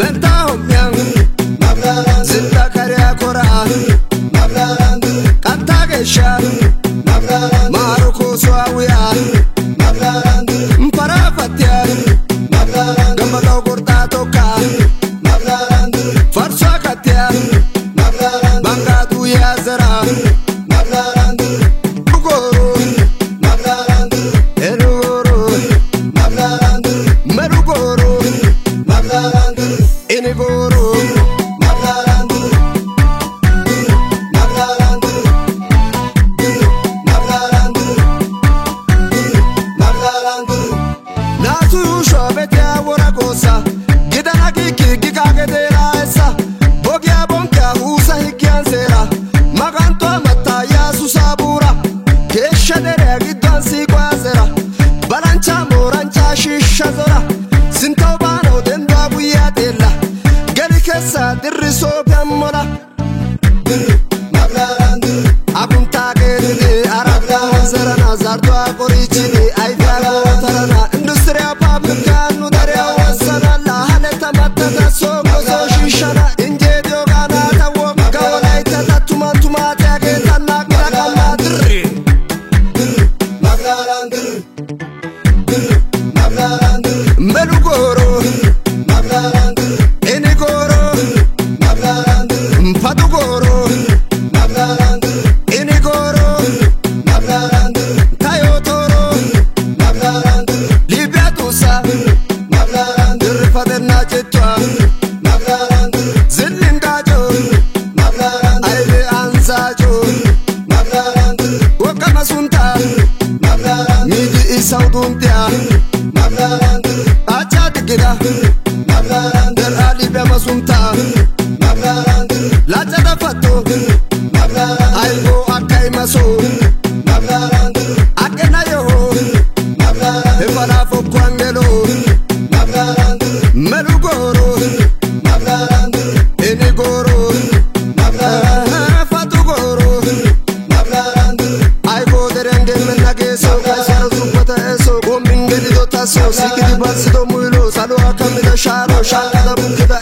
mentahom yang zinda karya kora kantagesha maruko swawiya mparafatya gambalo korta toka farsa katya bangadu ya zara goro eroro merugoro inigoro nasu shobetya wora kosa gidana kiki gikagedera esa bogya bonka usa hikyansera maganto mataya susabura keshadere gidansi kwazera balancha morancha shisha zora sintobano denda buyatella gerikesa dirriso pammola akunta gede arada zerana zardo akorichini aidara tarana industria fabrika nudare wasana la haleta matata soko so shishana injedio gana tawo kawalaita tatuma tuma tage tanak rakama dirri melugoro enigoro mpadugoro enigoro tayotoro libyatusa dirfaderna jetwa zillingajo aile anzajo wakama sunta midi isauduntia acha dikira der ali bema sunta la jada fatto aigo akai maso akena yo efala fokwangelo melugoro enigoro fatugoro aigo derenge menage so kasaro supata eso bombingeli dotaso sikidi basido muilo salo akamida sharo shakada bukida